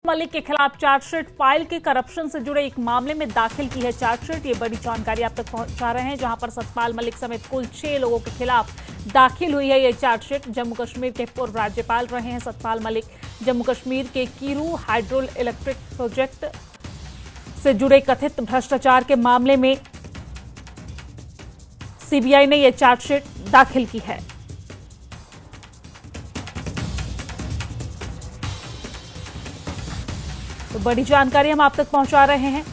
मलिक के खिलाफ chargesheet file के करप्शन से जुड़े एक मामले में दाखिल की है चार्जशीट। ये बड़ी जानकारी आप तक पहुंचा रहे हैं, जहां पर सतपाल मलिक समेत कुल 6 लोगों के खिलाफ दाखिल हुई है ये चार्जशीट। जम्मू कश्मीर के पूर्व राज्यपाल रहे हैं सतपाल मलिक। जम्मू कश्मीर के कीरू हाइड्रो इलेक्ट्रिक प्रोजेक्ट से जुड़े कथित भ्रष्टाचार के मामले में सीबीआई ने यह चार्जशीट दाखिल की है। तो बड़ी जानकारी हम आप तक पहुंचा रहे हैं,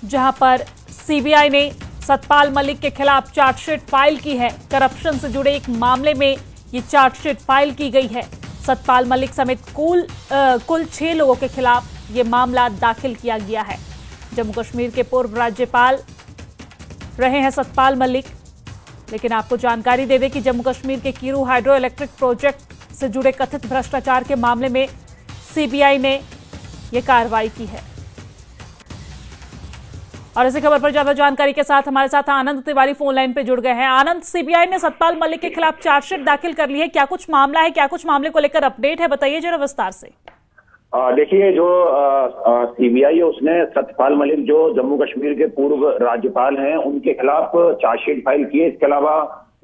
जहां पर सीबीआई ने सतपाल मलिक के खिलाफ चार्जशीट फाइल की है। करप्शन से जुड़े एक मामले में ये चार्जशीट फाइल की गई है। सतपाल मलिक समेत कुल 6 लोगों के खिलाफ ये मामला दाखिल किया गया है। जम्मू कश्मीर के पूर्व राज्यपाल रहे हैं सतपाल मलिक। लेकिन आपको जानकारी दे दें कि जम्मू कश्मीर के कीरू हाइड्रो इलेक्ट्रिक प्रोजेक्ट से जुड़े कथित भ्रष्टाचार के मामले में सीबीआई ने ये कार्रवाई की है। और इसी खबर पर ज्यादा जानकारी के साथ हमारे साथ आनंद तिवारी फोन लाइन पे जुड़ गए हैं। आनंद, सीबीआई ने सतपाल मलिक के खिलाफ चार्जशीट दाखिल कर ली है, क्या कुछ मामला है, क्या कुछ मामले को लेकर अपडेट है, बताइए जरा विस्तार से। देखिए, जो सीबीआई है उसने सतपाल मलिक जो जम्मू कश्मीर के पूर्व राज्यपाल हैं उनके खिलाफ चार्जशीट फाइल की है। इसके अलावा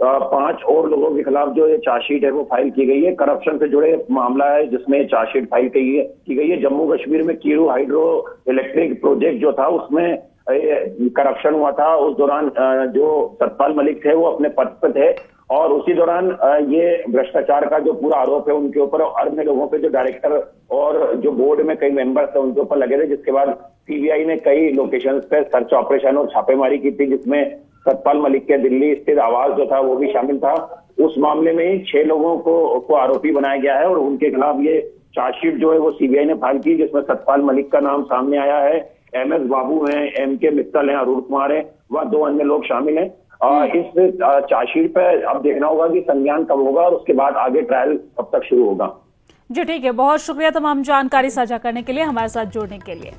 5 और लोगों के खिलाफ जो ये चार्जशीट है वो फाइल की गई है। करप्शन से जुड़े मामला है जिसमें चार्जशीट फाइल की गई है। जम्मू कश्मीर में कीरू हाइड्रो इलेक्ट्रिक प्रोजेक्ट जो था उसमें करप्शन हुआ था। उस दौरान जो सतपाल मलिक थे वो अपने पद पर थे और उसी दौरान ये भ्रष्टाचार का जो पूरा आरोप है उनके ऊपर और अन्य लोगों पे जो डायरेक्टर और जो बोर्ड में कई मेंबर्स थे उनके ऊपर लगे थे। जिसके बाद सीबीआई ने कई लोकेशंस पे सर्च ऑपरेशन और छापेमारी की थी, जिसमें सतपाल मलिक के दिल्ली स्थित आवास जो था वो भी शामिल था। उस मामले में ही 6 लोगों को आरोपी बनाया गया है और उनके खिलाफ ये चार्जशीट जो है वो सीबीआई ने फाइल की, जिसमें सतपाल मलिक का नाम सामने आया है। एमएस बाबू हैं, एमके मित्तल हैं, अरुण कुमार हैं, वह 2 अन्य लोग शामिल हैं। इस चार्जशीट पे अब देखना होगा कि संज्ञान कब होगा और उसके बाद आगे ट्रायल कब तक शुरू होगा। जी ठीक है, बहुत शुक्रिया तमाम जानकारी साझा करने के लिए, हमारे साथ जुड़ने के लिए।